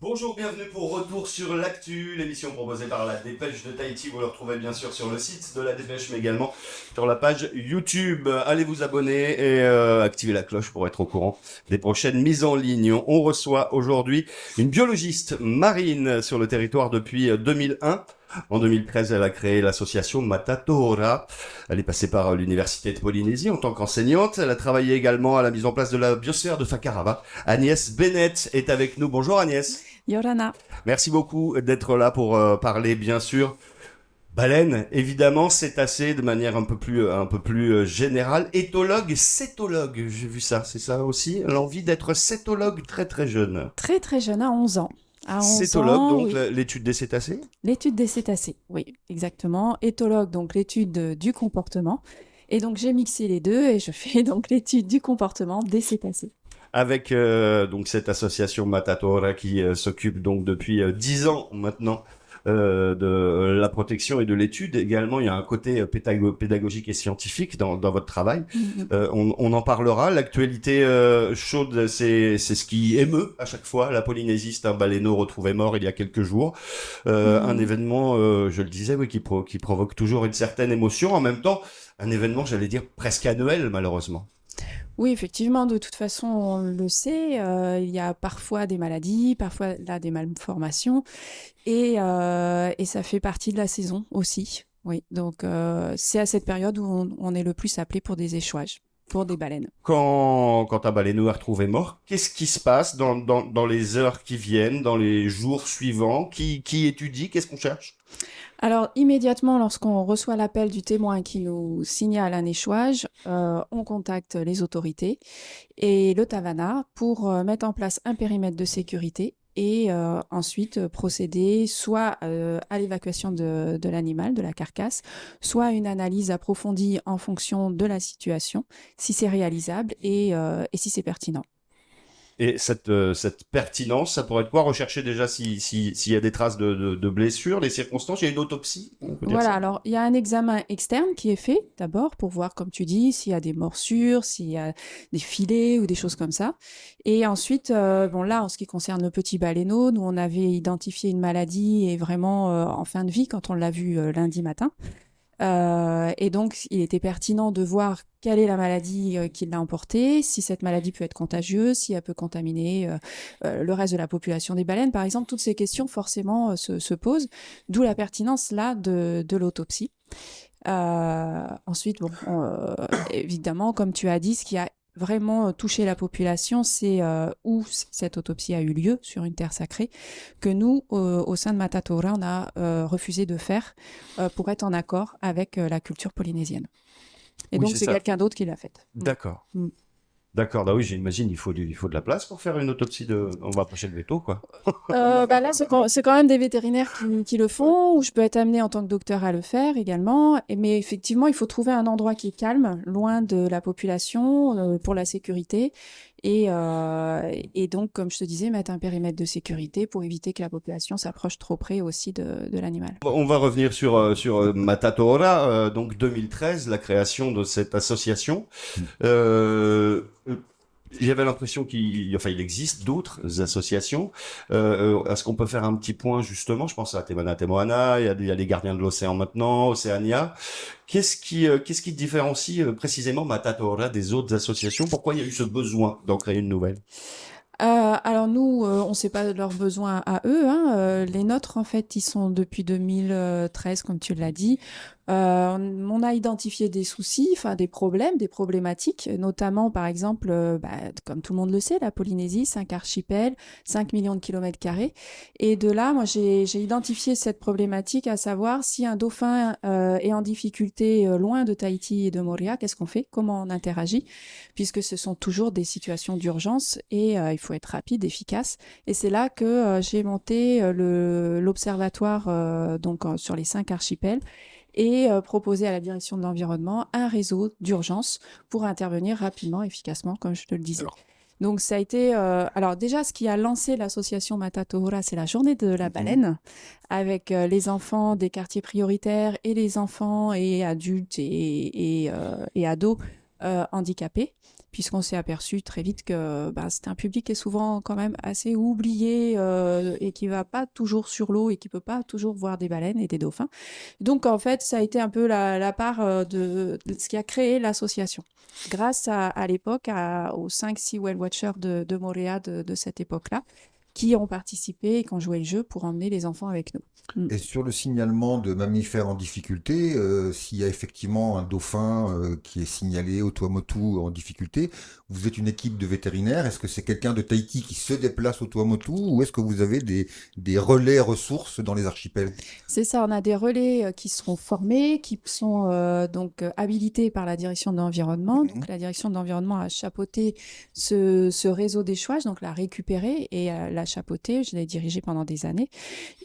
Bonjour, bienvenue pour Retour sur l'actu, l'émission proposée par la Dépêche de Tahiti. Vous le retrouvez bien sûr sur le site de la Dépêche, mais également sur la page YouTube. Allez vous abonner et activer la cloche pour être au courant des prochaines mises en ligne. On reçoit aujourd'hui une biologiste marine sur le territoire depuis 2001. En 2013, elle a créé l'association Matatora. Elle est passée par l'Université de Polynésie en tant qu'enseignante. Elle a travaillé également à la mise en place de la biosphère de Fakarava. Agnès Bennett est avec nous. Bonjour Agnès. Yorana. Merci beaucoup d'être là pour parler, bien sûr, baleine, évidemment, cétacés de manière un peu plus générale. Éthologue, cétologue, j'ai vu ça, c'est ça aussi, l'envie d'être cétologue très très jeune. Très très jeune, à 11 ans. À 11 Cétologue, ans, donc oui. l'étude des cétacés. L'étude des cétacés, oui, exactement. Éthologue, donc l'étude du comportement. Et donc j'ai mixé les deux et je fais donc l'étude du comportement des cétacés. Avec donc cette association Matatora qui s'occupe donc depuis 10 ans maintenant de la protection et de l'étude. Également, il y a un côté pédagogique et scientifique dans votre travail. On en parlera. L'actualité chaude, c'est ce qui émeut à chaque fois. La Polynésie, c'est un baleineau retrouvé mort il y a quelques jours. Un événement, je le disais, oui, qui provoque toujours une certaine émotion. En même temps, un événement, j'allais dire, presque annuel, malheureusement. Oui, effectivement, de toute façon, on le sait, il y a parfois des maladies, parfois là des malformations, et ça fait partie de la saison aussi. Oui, donc c'est à cette période où on est le plus appelé pour des échouages, pour des baleines. Quand un baleineau est retrouvé mort, qu'est-ce qui se passe dans les heures qui viennent, dans les jours suivants? Qui étudie? Qu'est-ce qu'on cherche? Alors, immédiatement, lorsqu'on reçoit l'appel du témoin qui nous signale un échouage, on contacte les autorités et le Tavana pour mettre en place un périmètre de sécurité et ensuite procéder soit à l'évacuation de l'animal, de la carcasse, soit à une analyse approfondie en fonction de la situation, si c'est réalisable et si c'est pertinent. Et cette pertinence, ça pourrait être quoi? Rechercher déjà s'il y a des traces de blessures, les circonstances, il y a une autopsie, on peut dire Voilà, ça? alors il y a un examen externe qui est fait d'abord pour voir, comme tu dis, s'il y a des morsures, s'il y a des filets ou des choses comme ça. Et ensuite, bon là, en ce qui concerne le petit baleineau, nous on avait identifié une maladie et vraiment en fin de vie quand on l'a vu lundi matin. Et donc, il était pertinent de voir quelle est la maladie qui l'a emporté, si cette maladie peut être contagieuse, si elle peut contaminer le reste de la population des baleines. Par exemple, toutes ces questions forcément se posent, d'où la pertinence là de l'autopsie. Ensuite, bon, évidemment, comme tu as dit, ce qui a vraiment touché la population, c'est où cette autopsie a eu lieu, sur une terre sacrée, que nous, au sein de Matatora, on a refusé de faire pour être en accord avec la culture polynésienne. Et Oui, donc, c'est c'est ça. quelqu'un d'autre qui l'a faite. D'accord. Mm. D'accord, bah oui, j'imagine, il faut de la place pour faire une autopsie de... On va approcher le veto, quoi. Bah là, c'est quand même des vétérinaires qui le font, ou je peux être amenée en tant que docteur à le faire également. Mais effectivement, il faut trouver un endroit qui est calme, loin de la population, pour la sécurité. Et donc, comme je te disais, mettre un périmètre de sécurité pour éviter que la population s'approche trop près aussi de l'animal. On va revenir sur Matatora, donc 2013, la création de cette association. Euh, J'avais l'impression il existe d'autres associations. Est-ce qu'on peut faire un petit point justement? Je pense à Temana Temoana, il y a les Gardiens de l'Océan maintenant, Océania. Qu'est-ce qui différencie précisément Matatora des autres associations? Pourquoi il y a eu ce besoin d'en créer une nouvelle? Alors nous, on ne sait pas leurs besoins à eux, hein. Les nôtres, en fait, ils sont depuis 2013, comme tu l'as dit. On a identifié des soucis, enfin des problèmes, des problématiques, notamment par exemple, comme tout le monde le sait, la Polynésie, 5 archipels, 5 millions de kilomètres carrés. Et de là, moi, j'ai identifié cette problématique, à savoir si un dauphin est en difficulté loin de Tahiti et de Moorea, qu'est-ce qu'on fait? Comment on interagit? Puisque ce sont toujours des situations d'urgence et il faut être rapide, efficace. Et c'est là que j'ai monté l'observatoire sur les 5 archipels et proposer à la direction de l'environnement un réseau d'urgence pour intervenir rapidement, efficacement, comme je te le disais. Donc ça a été... alors déjà, ce qui a lancé l'association Matatora, c'est la journée de la baleine, avec les enfants des quartiers prioritaires et les enfants et adultes et ados handicapés, puisqu'on s'est aperçu très vite que c'est un public qui est souvent quand même assez oublié et qui va pas toujours sur l'eau et qui peut pas toujours voir des baleines et des dauphins. Donc en fait, ça a été un peu la part de ce qui a créé l'association. Grâce à l'époque aux 5-6 whale watchers de Moorea de cette époque-là, qui ont participé et qui ont joué le jeu pour emmener les enfants avec nous. Et sur le signalement de mammifères en difficulté, s'il y a effectivement un dauphin qui est signalé au Tuamotu en difficulté, vous êtes une équipe de vétérinaires. Est-ce que c'est quelqu'un de Tahiti qui se déplace au Tuamotu ou est-ce que vous avez des relais ressources dans les archipels? C'est ça, on a des relais qui seront formés, qui sont habilités par la direction de l'environnement. Donc la direction de l'environnement a chapeauté ce réseau d'échouage, donc l'a récupéré et l'a chapeauté. Je l'ai dirigé pendant des années.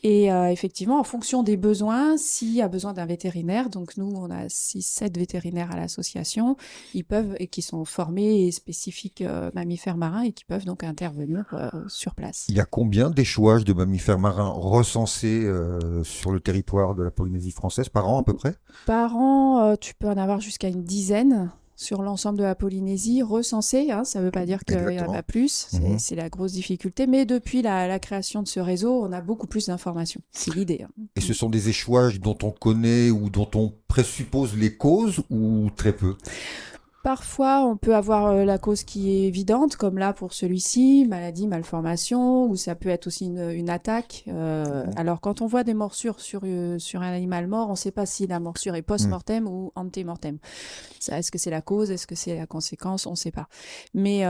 Et effectivement, en fonction des besoins, s'il y a besoin d'un vétérinaire, donc nous, on a 6-7 vétérinaires à l'association, ils peuvent, et qui sont formés et spécifiques mammifères marins et qui peuvent donc intervenir sur place. Il y a combien d'échouages de mammifères marins recensés sur le territoire de la Polynésie française par an à peu près? Par an, tu peux en avoir jusqu'à une dizaine sur l'ensemble de la Polynésie, recensés. Hein, ça ne veut pas dire qu'il n'y en a pas plus. C'est la grosse difficulté. Mais depuis la création de ce réseau, on a beaucoup plus d'informations. C'est l'idée. Hein. Et ce sont des échouages dont on connaît ou dont on présuppose les causes ou très peu? Parfois, on peut avoir la cause qui est évidente, comme là pour celui-ci, maladie, malformation, ou ça peut être aussi une attaque. Alors, quand on voit des morsures sur un animal mort, on ne sait pas si la morsure est post-mortem ou ante-mortem. Est-ce que c'est la cause, est-ce que c'est la conséquence, on ne sait pas. Mais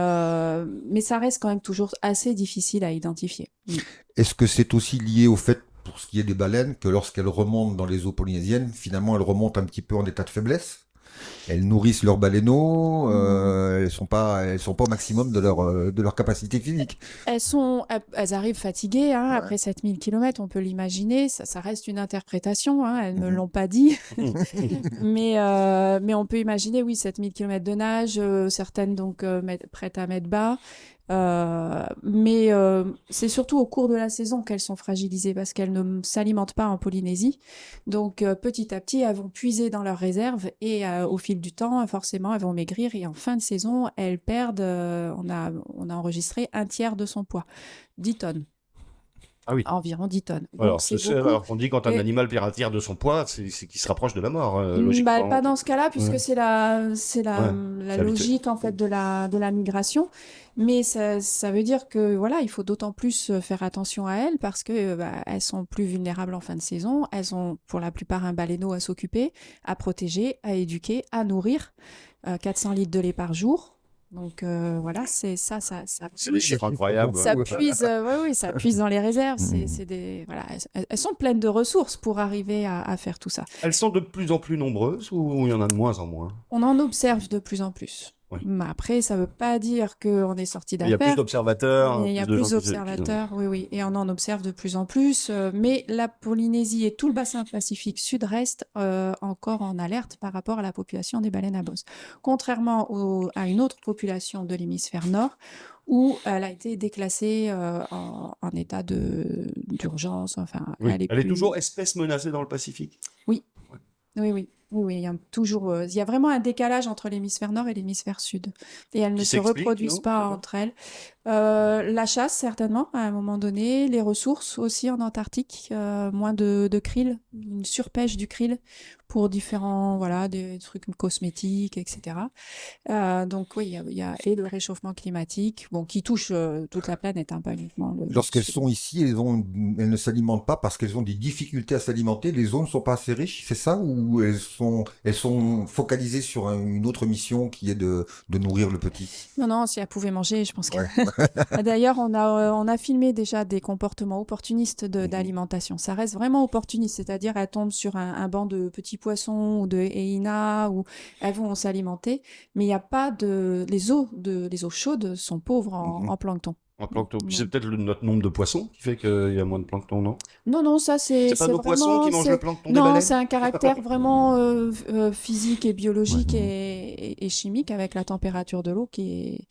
ça reste quand même toujours assez difficile à identifier. Est-ce que c'est aussi lié au fait, pour ce qui est des baleines, que lorsqu'elles remontent dans les eaux polynésiennes, finalement elles remontent un petit peu en état de faiblesse? Elles nourrissent leurs baleineaux, elles sont pas au maximum de leur capacité physique. Elles arrivent fatiguées, hein, après 7000 km, on peut l'imaginer, ça reste une interprétation, hein, elles ne l'ont pas dit, mais on peut imaginer, oui, 7000 km de nage, certaines donc prêtes à mettre bas, mais c'est surtout au cours de la saison qu'elles sont fragilisées parce qu'elles ne s'alimentent pas en Polynésie. Donc petit à petit, elles vont puiser dans leurs réserves et au fil du temps, forcément, elles vont maigrir et en fin de saison, elles perdent, on a enregistré un tiers de son poids, 10 tonnes. Ah oui. Environ 10 tonnes. Alors, alors qu'on dit quand un animal perd un tiers de son poids, c'est qu'il se rapproche de la mort, logiquement. Pas dans ce cas-là, puisque c'est la logique en fait de la migration. Mais ça veut dire que voilà, il faut d'autant plus faire attention à elles parce que elles sont plus vulnérables en fin de saison. Elles ont pour la plupart un baleineau à s'occuper, à protéger, à éduquer, à nourrir. 400 litres de lait par jour. Donc voilà, c'est ça. C'est des chiffres incroyables. Ça puise, oui, ça puise dans les réserves. Voilà, elles sont pleines de ressources pour arriver à faire tout ça. Elles sont de plus en plus nombreuses ou il y en a de moins en moins? On en observe de plus en plus. Oui. Mais après, ça ne veut pas dire qu'on est sorti d'affaire. Il y a plus d'observateurs. Il y a plus d'observateurs, oui. Et on en observe de plus en plus. Mais la Polynésie et tout le bassin Pacifique Sud restent encore en alerte par rapport à la population des baleines à bosse. Contrairement à une autre population de l'hémisphère nord, où elle a été déclassée en état d'urgence. Enfin, oui. Elle est toujours espèce menacée dans le Pacifique. Oui. Ouais. Oui, il y a vraiment un décalage entre l'hémisphère nord et l'hémisphère sud. Et elles ne se reproduisent pas entre elles. La chasse, certainement, à un moment donné. Les ressources aussi en Antarctique. Moins de krill, une surpêche du krill pour différents, des trucs cosmétiques, etc. Donc oui, il y a et le réchauffement climatique, qui touche toute la planète, pas uniquement le Lorsqu'elles sud. sont ici, elles ne s'alimentent pas parce qu'elles ont des difficultés à s'alimenter. Les eaux ne sont pas assez riches, c'est ça? Ou elles sont focalisées sur une autre mission qui est de nourrir le petit? Non, si elles pouvaient manger, je pense que... D'ailleurs, on a filmé déjà des comportements opportunistes d'alimentation. Ça reste vraiment opportuniste, c'est-à-dire elles tombent sur un banc de petits poissons ou de héinas, où elles vont s'alimenter, mais il n'y a pas les eaux chaudes sont pauvres en plancton. En plancton. Puis c'est peut-être notre nombre de poissons qui fait qu'il y a moins de plancton, non? Non, ça c'est... C'est pas nos poissons qui mangent le plancton des baleines? Non, baleines? c'est un caractère vraiment physique et biologique et chimique avec la température de l'eau qui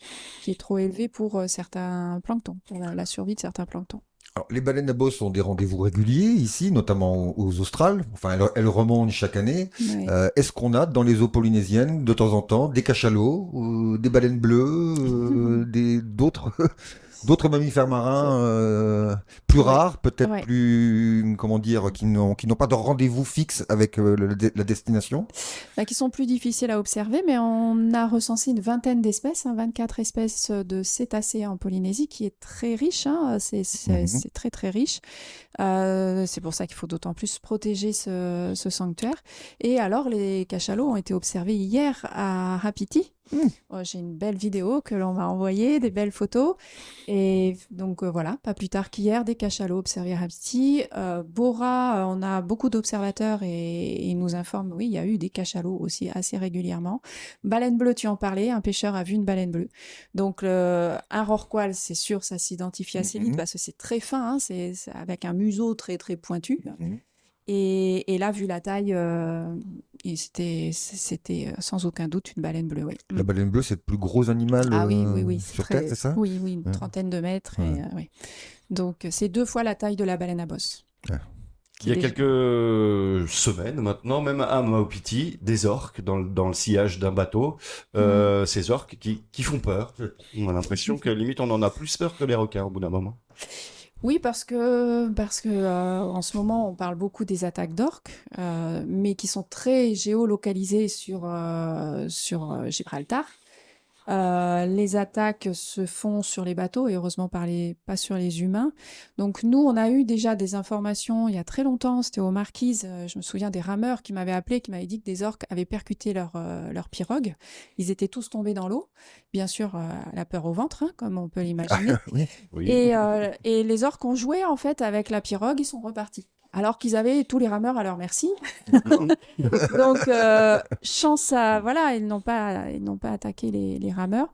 est trop élevée pour certains planctons, pour la survie de certains planctons. Alors, les baleines à bosse ont des rendez-vous réguliers ici, notamment aux Australes. Enfin, elles remontent chaque année. Ouais. Est-ce qu'on a dans les eaux polynésiennes, de temps en temps, des cachalots, des baleines bleues, d'autres d'autres mammifères marins plus Ouais. rares, peut-être Ouais. plus, comment dire, qui n'ont pas de rendez-vous fixe avec la destination? Qui sont plus difficiles à observer, mais on a recensé une vingtaine d'espèces, 24 espèces de cétacés en Polynésie, qui est très riche, hein, Mhm. c'est très très riche. C'est pour ça qu'il faut d'autant plus protéger ce sanctuaire. Et alors, les cachalots ont été observés hier à Rapiti. Mm. J'ai une belle vidéo que l'on m'a envoyée, des belles photos. Et donc voilà, pas plus tard qu'hier, des cachalots observés à Rapiti. Bora, on a beaucoup d'observateurs et ils nous informent, oui, il y a eu des cachalots aussi assez régulièrement. Baleine bleue, tu en parlais, un pêcheur a vu une baleine bleue. Donc un rorqual, c'est sûr, ça s'identifie assez vite Mhm. parce que c'est très fin, hein, c'est avec un museau très très pointu. Mhm. Et là, vu la taille, c'était sans aucun doute une baleine bleue, oui. La baleine bleue, c'est le plus gros animal Ah oui, oui, oui, c'est sur Terre, c'est très, ça? oui, oui, une Ouais. trentaine de mètres, Ouais. et, oui. Donc c'est 2 fois la taille de la baleine à bosse. Ouais. Il y a Déjà- quelques semaines maintenant, même à Maupiti, des orques dans le sillage d'un bateau. Ces orques qui font peur. On a l'impression que limite on en a plus peur que les requins au bout d'un moment. Oui, parce que en ce moment, on parle beaucoup des attaques d'orques, mais qui sont très géolocalisées sur Gibraltar. Les attaques se font sur les bateaux et heureusement pas sur les humains. Donc nous, on a eu déjà des informations il y a très longtemps, c'était aux Marquises, je me souviens des rameurs qui m'avaient appelé, qui m'avaient dit que des orques avaient percuté leur pirogue. Ils étaient tous tombés dans l'eau, bien sûr la peur au ventre, hein, comme on peut l'imaginer. Oui. Oui. Et les orques ont joué en fait avec la pirogue, ils sont repartis. Alors qu'ils avaient tous les rameurs à leur merci. Donc, chance à... Voilà, ils n'ont pas attaqué les rameurs.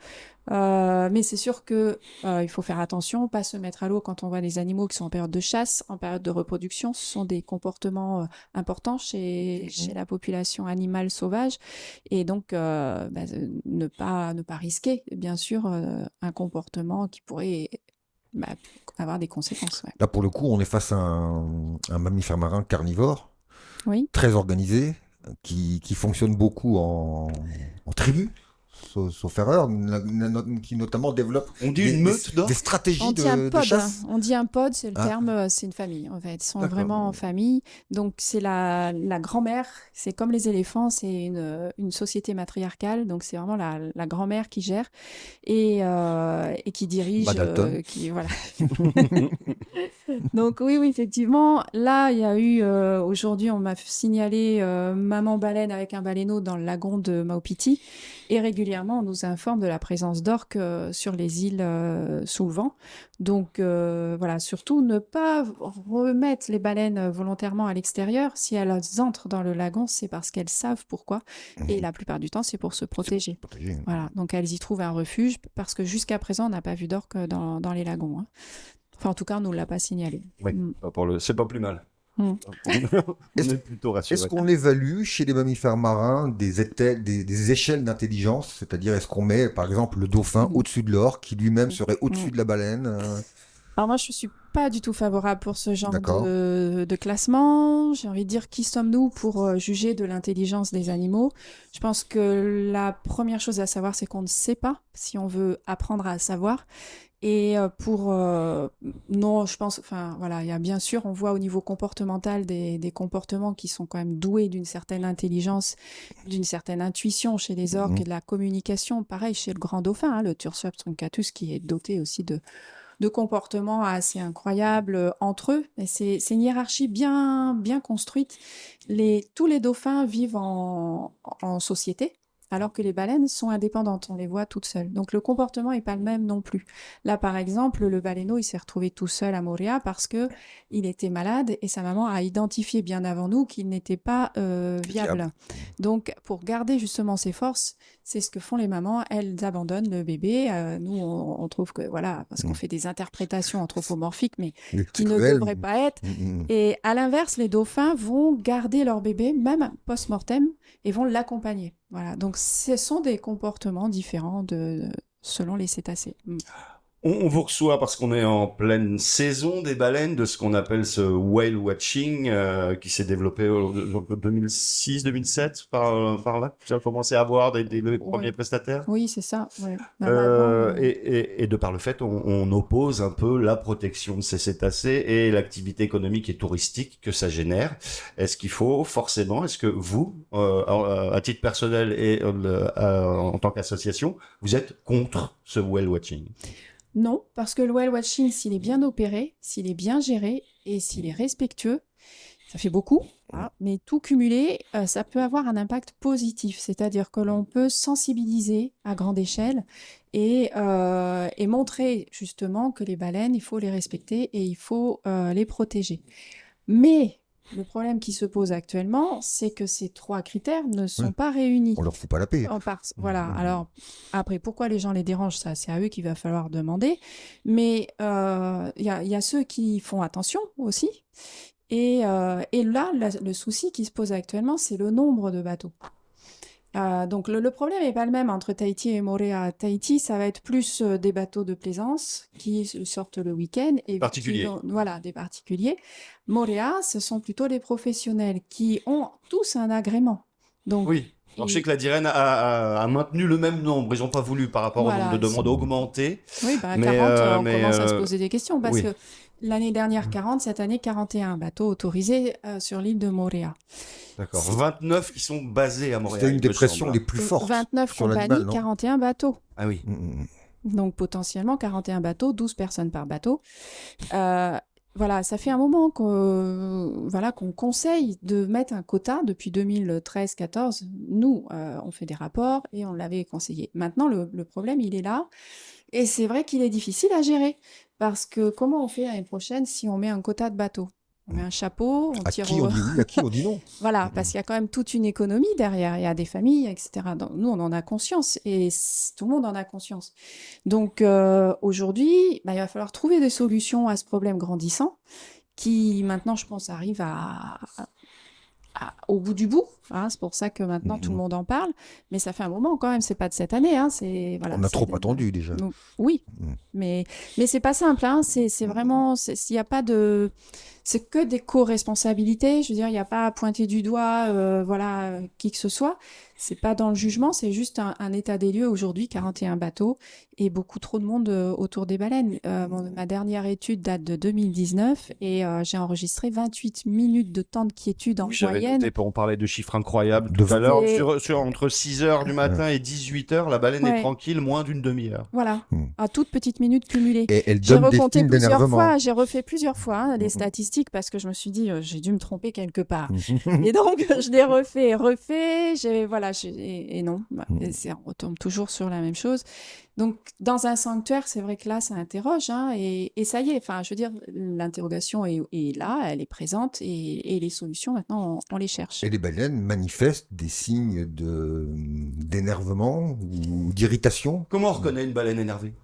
Mais c'est sûr que il faut faire attention, pas se mettre à l'eau quand on voit des animaux qui sont en période de chasse, en période de reproduction. Ce sont des comportements importants chez la population animale sauvage. Et donc, ne pas risquer, bien sûr, un comportement qui pourrait bah, avoir des conséquences. Ouais. Là, pour le coup, on est face à un mammifère marin carnivore, Oui. très organisé, qui fonctionne beaucoup en tribu, sauf erreur, qui notamment développe On dit une meute des d'orques. stratégies On dit un de pod, hein. chasse. On dit un pod, c'est le Ah, terme, c'est une famille en fait. Ils sont d'accord. vraiment en famille. Donc c'est la grand-mère, c'est comme les éléphants, c'est une société matriarcale. Donc c'est vraiment la grand-mère qui gère et qui dirige, Madalton. voilà. Donc oui, oui, effectivement. Là, il y a eu, aujourd'hui, on m'a signalé maman baleine avec un baleineau dans le lagon de Maupiti. Et régulièrement, on nous informe de la présence d'orques sur les îles sous le vent. Donc voilà, surtout ne pas remettre les baleines volontairement à l'extérieur. Si elles entrent dans le lagon, c'est parce qu'elles savent pourquoi. Et la plupart du temps, c'est pour se protéger. Protégé. Voilà, donc elles y trouvent un refuge parce que jusqu'à présent, on n'a pas vu d'orques dans les lagons, hein. Enfin, en tout cas, on ne nous l'a pas signalé. Oui, Mm. c'est pas plus mal. Mm. On est plutôt rassuré. Est-ce qu'on évalue chez les mammifères marins des échelles d'intelligence? C'est-à-dire, est-ce qu'on met, par exemple, le dauphin Mhm. au-dessus de l'orque, qui lui-même serait au-dessus Mm. de la baleine Alors moi, je suis pas du tout favorable pour ce genre D'accord. de classement. J'ai envie de dire, qui sommes-nous pour juger de l'intelligence des animaux? Je pense que la première chose à savoir, c'est qu'on ne sait pas si on veut apprendre à savoir. Et non, je pense, enfin voilà, il y a bien sûr, on voit au niveau comportemental des comportements qui sont quand même doués d'une certaine intelligence, d'une certaine intuition chez les orques Mhm. et de la communication. Pareil chez le grand dauphin, hein, le Tursops truncatus, qui est doté aussi de comportements assez incroyables entre eux. Et c'est une hiérarchie bien construite. Tous les dauphins vivent en société, alors que les baleines sont indépendantes. On les voit toutes seules. Donc le comportement n'est pas le même non plus. Là, par exemple, le baleineau, il s'est retrouvé tout seul à Moria parce que il était malade et sa maman a identifié bien avant nous qu'il n'était pas viable. Donc, pour garder justement ses forces, c'est ce que font les mamans. Elles abandonnent le bébé. Nous, on trouve que, voilà, parce qu'on fait des interprétations anthropomorphiques, mais C'est qui ne cruel. devraient pas être. Mhm. Et à l'inverse, les dauphins vont garder leur bébé, même post-mortem, et vont l'accompagner. Voilà. Donc, ce sont des comportements différents selon les cétacés. Mm. On vous reçoit parce qu'on est en pleine saison des baleines, de ce qu'on appelle ce whale watching, qui s'est développé en 2006-2007, par là. Vous avez commencé à avoir les premiers Oui, prestataires. oui, c'est ça. Ouais. Même avant. Et de par le fait, on oppose un peu la protection de ces cétacés et l'activité économique et touristique que ça génère. Est-ce qu'il faut forcément, est-ce que vous, à titre personnel et en tant qu'association, vous êtes contre ce whale watching? Non, parce que le whale watching, s'il est bien opéré, s'il est bien géré et s'il est respectueux, ça fait beaucoup, hein, mais tout cumulé, ça peut avoir un impact positif. C'est-à-dire que l'on peut sensibiliser à grande échelle et montrer justement que les baleines, il faut les respecter et il faut les protéger. Mais le problème qui se pose actuellement, c'est que ces 3 critères ne sont Ouais. pas réunis. On leur fout pas la paix. Voilà. Alors, après, pourquoi les gens les dérangent, ça, c'est à eux qu'il va falloir demander. Mais il y a ceux qui font attention aussi. Et là, le souci qui se pose actuellement, c'est le nombre de bateaux. Donc, le problème n'est pas le même entre Tahiti et Moorea. Tahiti, ça va être plus des bateaux de plaisance qui sortent le week-end. Et Particuliers. voilà, des particuliers. Moorea, ce sont plutôt des professionnels qui ont tous un agrément. Donc, Oui. Alors, je sais que la Dirène a maintenu le même nombre. Ils n'ont pas voulu, par rapport au nombre de voilà. demandes, augmenter. Oui, bah, Mais, 40, on mais, commence à se poser des questions parce oui. que l'année dernière 40, cette année 41 bateaux autorisés sur l'île de Moorea. D'accord. 29 qui sont basés à Montréal. C'était une il des me pressions semble. les plus fortes 29 sur l'animal, compagnies, non 41 bateaux. Ah oui. Donc potentiellement 41 bateaux, 12 personnes par bateau. Voilà, ça fait un moment qu'on conseille de mettre un quota depuis 2013-14. Nous, on fait des rapports et on l'avait conseillé. Maintenant, le problème, il est là. Et c'est vrai qu'il est difficile à gérer. Parce que comment on fait l'année prochaine si on met un quota de bateaux? On met un chapeau, on À tire qui on dit oui, à qui on dit non. Voilà, parce qu'il y a quand même toute une économie derrière. Il y a des familles, etc. Donc, nous, on en a conscience et tout le monde en a conscience. Donc aujourd'hui, bah, il va falloir trouver des solutions à ce problème grandissant qui maintenant, je pense, arrive au bout du bout. Hein. C'est pour ça que maintenant tout le monde en parle. Mais ça fait un moment quand même. C'est pas de cette année. Hein. C'est voilà. On a c'est trop attendu déjà. donc, oui, Mm. mais c'est pas simple. Hein. C'est vraiment, il y a pas de, c'est que des co-responsabilités. Je veux dire, il n'y a pas à pointer du doigt, voilà, qui que ce soit. C'est pas dans le jugement, c'est juste un état des lieux aujourd'hui. 41 bateaux et beaucoup trop de monde autour des baleines. Ma dernière étude date de 2019 et j'ai enregistré 28 minutes de temps de quiétude en J'avais moyenne. noté, on parlait de chiffres incroyables De tout à l'heure. C'est- Sur entre 6h du matin et 18h, la baleine est Ouais. tranquille, moins d'une demi-heure. Voilà, Mm. à toutes petites minutes cumulées. Et elle J'ai donne des reconté signes plusieurs d'énervement. fois, j'ai refait plusieurs fois hein, les Mhm. statistiques parce que je me suis dit j'ai dû me tromper quelque part. Et donc je l'ai refait, et non, et on retombe toujours sur la même chose. Donc dans un sanctuaire, c'est vrai que là ça interroge hein, et ça y est, enfin je veux dire l'interrogation est là, elle est présente et les solutions maintenant on les cherche. Et les baleines manifestent des signes d'énervement ou d'irritation. Comment on reconnaît une baleine énervée?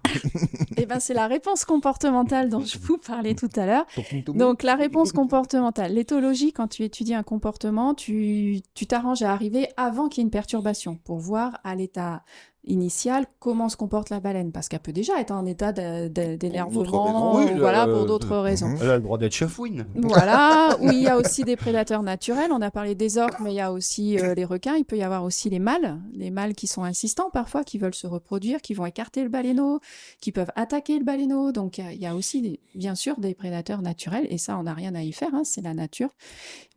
Et ben c'est la réponse comportementale dont je vous parlais tout à l'heure. Donc, la réponse comportementale. L'éthologie, quand tu étudies un comportement, tu t'arranges à arriver avant qu'il y ait une perturbation pour voir à l'état initial comment se comporte la baleine. Parce qu'elle peut déjà être en état d'énervement, raisons. Oui, voilà, pour d'autres raisons. Mhm. Elle a le droit d'être chafouine. Voilà, où il y a aussi des prédateurs naturels. On a parlé des orques, mais il y a aussi les requins. Il peut y avoir aussi les mâles qui sont insistants parfois, qui veulent se reproduire, qui vont écarter le baleineau, qui peuvent attaquer le baleineau. Donc il y a aussi bien sûr des prédateurs naturels, et ça on n'a rien à y faire, hein, c'est la nature.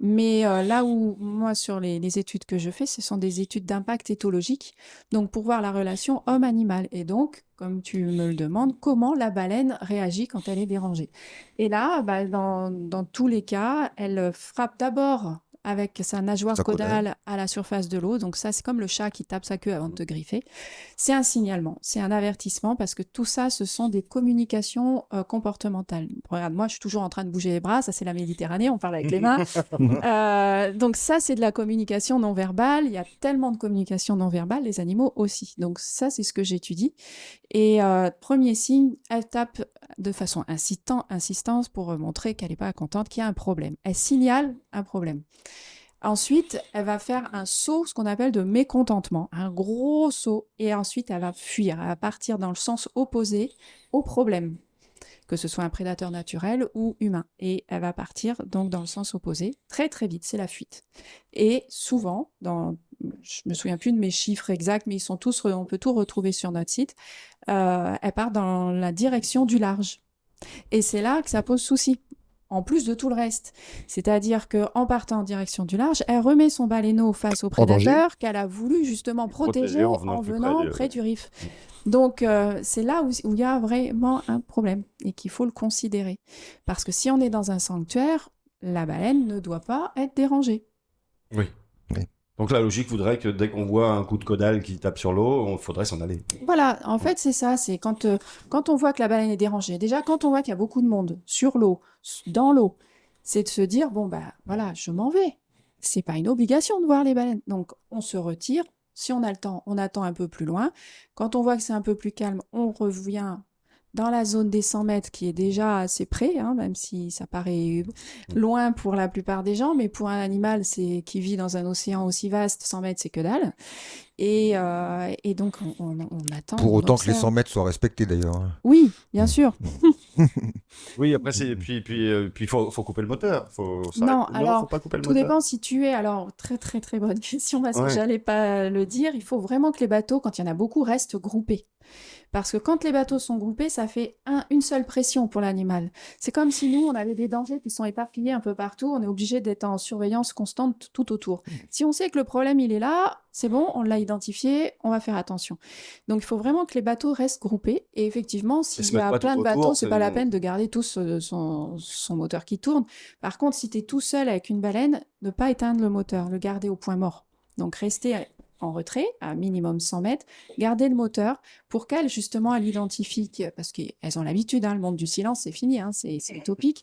Mais là où moi sur les études que je fais, ce sont des études d'impact éthologique, donc pour voir la relation homme-animal. Et donc, comme tu me le demandes, comment la baleine réagit quand elle est dérangée. Et là, bah, dans tous les cas, elle frappe d'abord avec sa nageoire Sa caudale. caudale à la surface de l'eau. Donc ça, c'est comme le chat qui tape sa queue avant de te griffer. C'est un signalement, c'est un avertissement parce que tout ça, ce sont des communications comportementales. Regarde, moi, je suis toujours en train de bouger les bras. Ça, c'est la Méditerranée, on parle avec les mains. Donc ça, c'est de la communication non verbale. Il y a tellement de communication non verbale, les animaux aussi. Donc ça, c'est ce que j'étudie. Et premier signe, elle tape de façon insistante pour montrer qu'elle n'est pas contente, qu'il y a un problème. Elle signale un problème. Ensuite, elle va faire un saut, ce qu'on appelle de mécontentement, un gros saut, et ensuite elle va fuir, elle va partir dans le sens opposé au problème, que ce soit un prédateur naturel ou humain. Et elle va partir donc dans le sens opposé, très très vite, c'est la fuite. Et souvent, je me souviens plus de mes chiffres exacts, mais on peut tout retrouver sur notre site, elle part dans la direction du large. Et c'est là que ça pose souci, en plus de tout le reste. C'est-à-dire qu'en partant en direction du large, elle remet son baleineau face au prédateur qu'elle a voulu justement protéger en venant près du reef. Donc, c'est là où il y a vraiment un problème et qu'il faut le considérer. Parce que si on est dans un sanctuaire, la baleine ne doit pas être dérangée. Oui. Donc la logique voudrait que dès qu'on voit un coup de caudale qui tape sur l'eau, il faudrait s'en aller. Voilà, en fait, c'est ça. C'est quand on voit que la baleine est dérangée, déjà quand on voit qu'il y a beaucoup de monde sur l'eau, dans l'eau, c'est de se dire, bon, bah voilà, je m'en vais. C'est pas une obligation de voir les baleines. Donc, on se retire. Si on a le temps, on attend un peu plus loin. Quand on voit que c'est un peu plus calme, on revient dans la zone des 100 mètres qui est déjà assez près, hein, même si ça paraît loin pour la plupart des gens, mais pour un animal qui vit dans un océan aussi vaste, 100 mètres, c'est que dalle. Et donc, on attend. Pour autant que les 100 mètres soient respectés, d'ailleurs. Oui, bien sûr. Oui, après, puis faut couper le moteur. Non, alors, faut pas couper le tout moteur. dépend si tu es... Alors, très, très, très bonne question, parce que j'allais pas le dire. Il faut vraiment que les bateaux, quand il y en a beaucoup, restent groupés. Parce que quand les bateaux sont groupés, ça fait une seule pression pour l'animal. C'est comme si nous, on avait des dangers qui sont éparpillés un peu partout. On est obligé d'être en surveillance constante tout autour. Si on sait que le problème, il est là, c'est bon, on l'a identifié, on va faire attention. Donc, il faut vraiment que les bateaux restent groupés. Et effectivement, s'il y a plein de bateaux, c'est pas la peine de garder tous son moteur qui tourne. Par contre, si tu es tout seul avec une baleine, ne pas éteindre le moteur, le garder au point mort. Donc, rester en retrait, à minimum 100 mètres, garder le moteur pour qu'elle, justement, elle identifie, parce qu'elles ont l'habitude, hein, le monde du silence, c'est fini, hein, c'est utopique.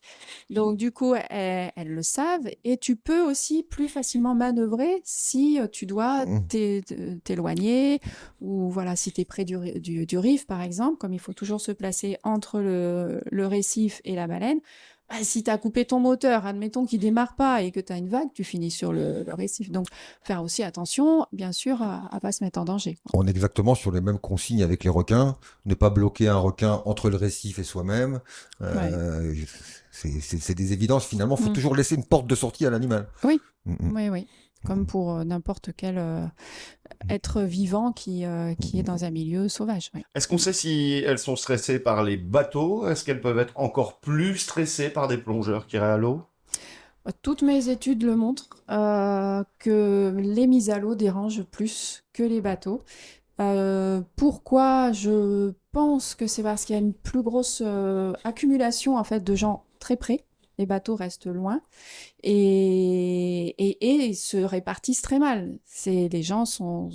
Donc, du coup, elles le savent et tu peux aussi plus facilement manœuvrer si tu dois t'éloigner ou voilà, si tu es près du reef, par exemple, comme il faut toujours se placer entre le récif et la baleine. Si tu as coupé ton moteur, admettons qu'il ne démarre pas et que tu as une vague, tu finis sur le récif. Donc, faire aussi attention, bien sûr, à ne pas se mettre en danger. On est exactement sur les mêmes consignes avec les requins. Ne pas bloquer un requin entre le récif et soi-même. C'est des évidences, finalement. Il faut toujours laisser une porte de sortie à l'animal. Oui, oui. Comme pour n'importe quel être vivant qui est dans un milieu sauvage. Oui. Est-ce qu'on sait si elles sont stressées par les bateaux? Est-ce qu'elles peuvent être encore plus stressées par des plongeurs qui iraient à l'eau? Toutes mes études le montrent que les mises à l'eau dérangent plus que les bateaux. Pourquoi? Je pense que c'est parce qu'il y a une plus grosse accumulation en fait de gens très près. Les bateaux restent loin et se répartissent très mal. Les gens sont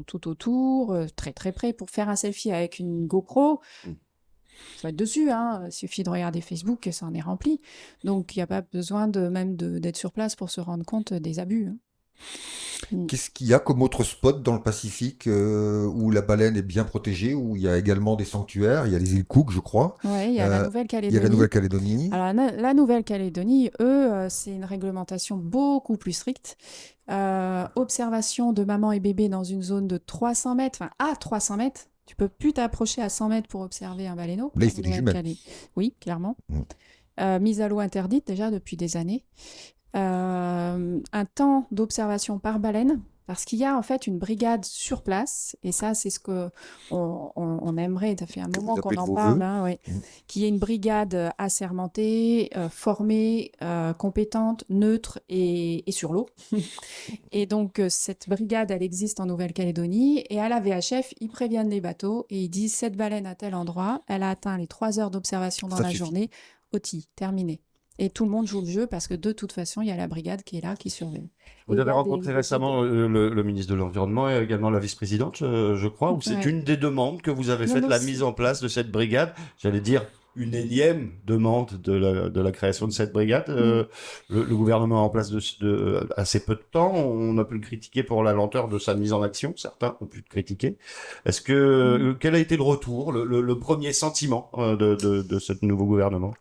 tout autour, très très près. Pour faire un selfie avec une GoPro, faut être dessus, hein. Il suffit de regarder Facebook et ça en est rempli. Donc il n'y a pas besoin d'être sur place pour se rendre compte des abus. Hein. Qu'est-ce qu'il y a comme autre spot dans le Pacifique où la baleine est bien protégée, où il y a également des sanctuaires? Il y a les îles Cook, je crois. Oui, il y a la Nouvelle-Calédonie. Il y a la Nouvelle-Calédonie. Alors, la Nouvelle-Calédonie, eux, c'est une réglementation beaucoup plus stricte. Observation de maman et bébé dans une zone de 300 mètres, enfin à 300 mètres. Tu peux plus t'approcher à 100 mètres pour observer un baleineau. Là, il fait des jumelles. Oui, clairement. Mise à l'eau interdite déjà depuis des années. Un temps d'observation par baleine, parce qu'il y a en fait une brigade sur place, et ça c'est ce qu'on aimerait, ça fait un moment qu'on en parle, hein, qu'il y ait une brigade assermentée, formée, compétente, neutre et sur l'eau. Et donc cette brigade, elle existe en Nouvelle-Calédonie, et à la VHF, ils préviennent les bateaux, et ils disent cette baleine à tel endroit, elle a atteint les 3 heures d'observation dans la journée, OTI, terminé. Et tout le monde joue le jeu parce que de toute façon, il y a la brigade qui est là, qui surveille. Vous avez rencontré récemment le ministre de l'Environnement et également la vice-présidente, je crois, où c'est une des demandes que vous avez faites, la mise en place de cette brigade. J'allais dire une énième demande de la création de cette brigade. Le gouvernement est en place de assez peu de temps. On a pu le critiquer pour la lenteur de sa mise en action. Certains ont pu le critiquer. Est-ce que quel a été le retour, le premier sentiment de ce nouveau gouvernement?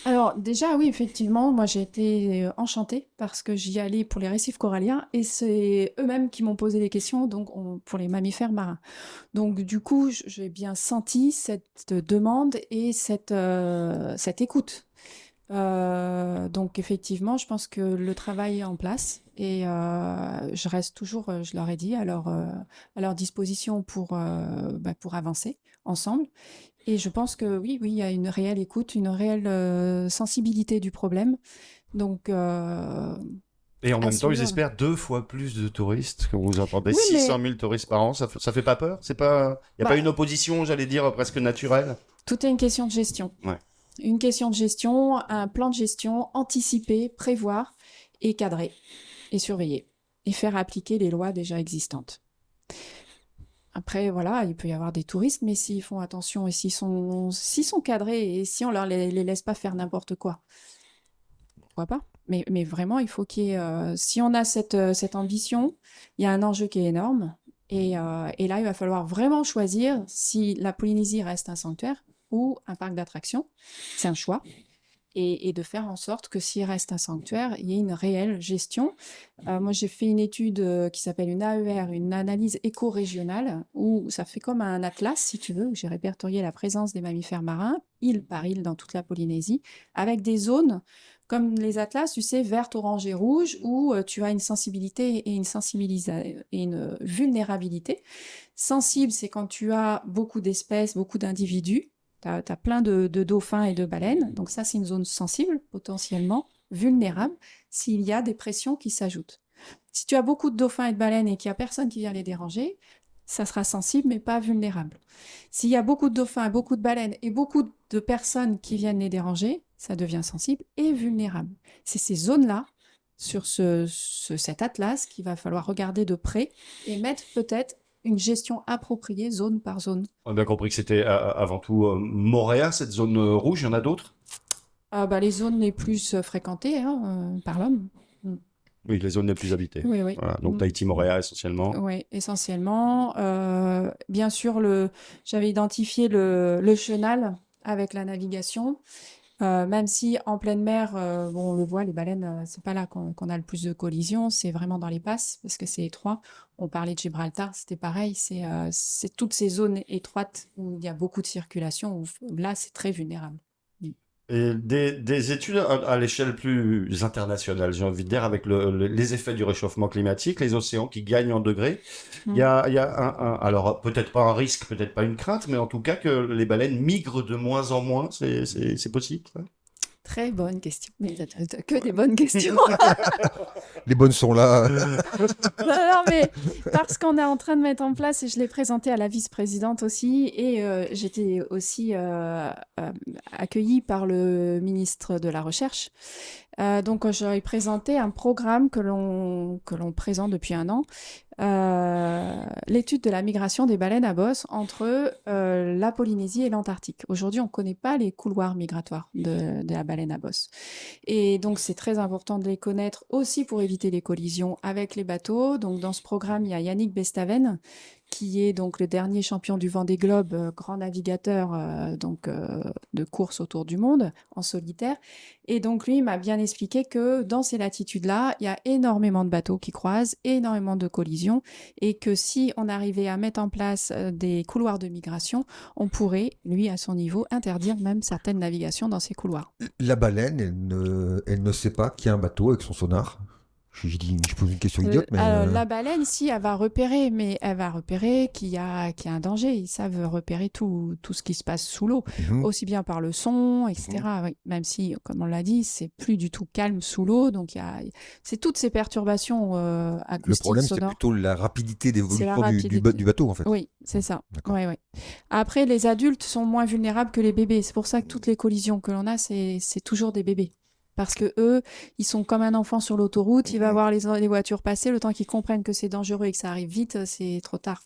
Alors déjà, oui, effectivement, moi j'ai été enchantée parce que j'y allais pour les récifs coralliens et c'est eux-mêmes qui m'ont posé les questions donc pour les mammifères marins. Donc du coup, j'ai bien senti cette demande et cette écoute. Donc effectivement, je pense que le travail est en place et je reste toujours, je leur ai dit, à leur disposition pour avancer ensemble. Et je pense que oui, oui, il y a une réelle écoute, une réelle sensibilité du problème. Donc, Et en à même temps, ils suivre. espèrent 2 fois plus de touristes. Quand vous entendez Oui, 600 mais 000 touristes par an, ça fait pas peur? C'est pas, y a pas bah, une opposition, j'allais dire, presque naturelle? tout est une question de gestion. Ouais. Une question de gestion, un plan de gestion, anticiper, prévoir et cadrer et surveiller et faire appliquer les lois déjà existantes. Après, voilà, il peut y avoir des touristes, mais s'ils font attention et s'ils sont cadrés et si on leur les laisse pas faire n'importe quoi, pourquoi pas? Mais vraiment, il faut qu'il y ait, si on a cette ambition, il y a un enjeu qui est énorme. Et là, il va falloir vraiment choisir si la Polynésie reste un sanctuaire ou un parc d'attractions. C'est un choix. Et de faire en sorte que s'il reste un sanctuaire, il y ait une réelle gestion. Moi, j'ai fait une étude qui s'appelle une AER, une analyse éco-régionale, où ça fait comme un atlas, si tu veux, où j'ai répertorié la présence des mammifères marins, île par île dans toute la Polynésie, avec des zones comme les atlas, tu sais, vertes, orange et rouge, où tu as une sensibilité et une vulnérabilité. Sensible, c'est quand tu as beaucoup d'espèces, beaucoup d'individus. Tu as plein de dauphins et de baleines. Donc ça, c'est une zone sensible, potentiellement vulnérable, s'il y a des pressions qui s'ajoutent. Si tu as beaucoup de dauphins et de baleines et qu'il n'y a personne qui vient les déranger, ça sera sensible mais pas vulnérable. S'il y a beaucoup de dauphins, beaucoup de baleines et beaucoup de personnes qui viennent les déranger, ça devient sensible et vulnérable. C'est ces zones-là, sur cet atlas, qu'il va falloir regarder de près et mettre peut-être une gestion appropriée zone par zone. On a bien compris que c'était avant tout Moréa, cette zone rouge. Il y en a d'autres? Les zones les plus fréquentées hein, par l'homme. Mm. Oui, les zones les plus habitées. Oui, oui. Voilà, donc Tahiti, Moréa essentiellement. Oui, essentiellement. Bien sûr, j'avais identifié le chenal avec la navigation. Même si en pleine mer, bon, on le voit, les baleines, c'est pas là qu'on a le plus de collisions, c'est vraiment dans les passes parce que c'est étroit. On parlait de Gibraltar, c'était pareil, c'est toutes ces zones étroites où il y a beaucoup de circulation, où là, c'est très vulnérable. Mm. Et des études à l'échelle plus internationale, j'ai envie de dire, avec les effets du réchauffement climatique, les océans qui gagnent en degrés. Mm. Il y a alors peut-être pas un risque, peut-être pas une crainte, mais en tout cas que les baleines migrent de moins en moins, c'est possible, ça? Très bonne question. Mais t'as que des bonnes questions. Les bonnes sont là. Non, mais parce qu'on est en train de mettre en place, et je l'ai présenté à la vice-présidente aussi, et j'étais aussi accueillie par le ministre de la Recherche. Donc, j'aurais présenté un programme que l'on présente depuis un an, l'étude de la migration des baleines à bosse entre la Polynésie et l'Antarctique. Aujourd'hui, on ne connaît pas les couloirs migratoires de la baleine à bosse. Et donc, c'est très important de les connaître aussi pour éviter les collisions avec les bateaux. Donc, dans ce programme, il y a Yannick Bestaven, qui est donc le dernier champion du Vendée Globe, grand navigateur de course autour du monde en solitaire. Et donc, lui, il m'a bien expliqué que dans ces latitudes-là, il y a énormément de bateaux qui croisent, énormément de collisions, et que si on arrivait à mettre en place des couloirs de migration, on pourrait, lui, à son niveau, interdire même certaines navigations dans ces couloirs. La baleine, elle ne sait pas qu'il y a un bateau avec son sonar. Je pose une question idiote, mais La baleine, si, elle va repérer, mais elle va repérer qu'il y a un danger. Ils savent repérer tout ce qui se passe sous l'eau, mhm. aussi bien par le son, etc. Oui. Même si, comme on l'a dit, c'est plus du tout calme sous l'eau. Donc, c'est toutes ces perturbations Le acoustiques, problème, c'est sonores. plutôt la rapidité C'est la d'évolution rapidité. du bateau, en fait. Oui, c'est ça. D'accord. Ouais, ouais. Après, les adultes sont moins vulnérables que les bébés. C'est pour ça que toutes les collisions que l'on a, c'est toujours des bébés. Parce que eux, ils sont comme un enfant sur l'autoroute, il va voir les voitures passer, le temps qu'ils comprennent que c'est dangereux et que ça arrive vite, c'est trop tard.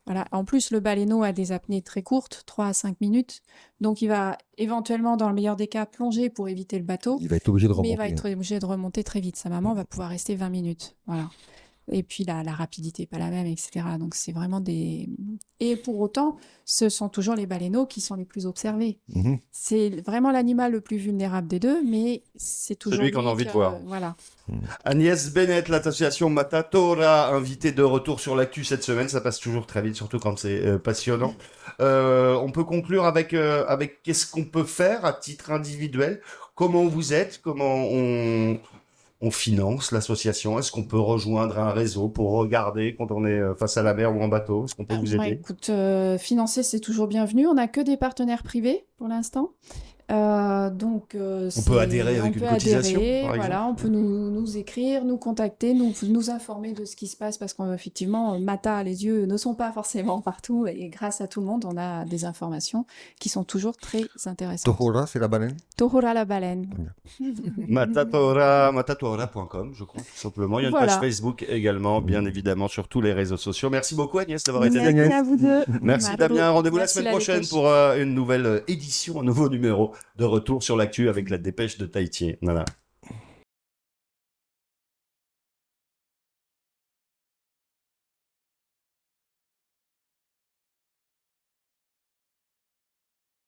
Voilà. En plus, le baleineau a des apnées très courtes, 3 à 5 minutes. Donc, il va éventuellement, dans le meilleur des cas, plonger pour éviter le bateau. Il va être obligé de Mais il va remonter. être obligé de remonter très vite. Sa maman va pouvoir rester 20 minutes. Voilà. Et puis la rapidité n'est pas la même, etc. Donc c'est vraiment des... Et pour autant, ce sont toujours les baleineaux qui sont les plus observés. Mhm. C'est vraiment l'animal le plus vulnérable des deux, mais c'est toujours Celui qu'on a lui envie de que- voir. Voilà. Agnès Bennett, l'association Matatora, invitée de retour sur l'actu cette semaine. Ça passe toujours très vite, surtout quand c'est passionnant. On peut conclure avec qu'est-ce qu'on peut faire à titre individuel. Comment vous êtes? Comment on finance l'association? Est-ce qu'on peut rejoindre un réseau pour regarder quand on est face à la mer ou en bateau? Est-ce qu'on peut vous Ouais, aider? écoute, financer, c'est toujours bienvenu. On n'a que des partenaires privés pour l'instant. Donc, On peut adhérer avec on une peut cotisation, adhérer, par exemple. voilà, on peut nous écrire, nous contacter, nous informer de ce qui se passe parce qu'effectivement, Mata, les yeux ne sont pas forcément partout et grâce à tout le monde, on a des informations qui sont toujours très intéressantes. Tohora, c'est la baleine? Tohora la baleine. Matatora.com, je crois, tout simplement. Il y a une Voilà. page Facebook également, bien évidemment, sur tous les réseaux sociaux. Merci beaucoup, Agnès, d'avoir été Merci avec nous. à vous deux. Merci, Margot. Damien. Rendez-vous la Merci, semaine prochaine Dépêche. pour une nouvelle édition, un nouveau numéro de retour sur l'actu avec la dépêche de Tahiti. Voilà.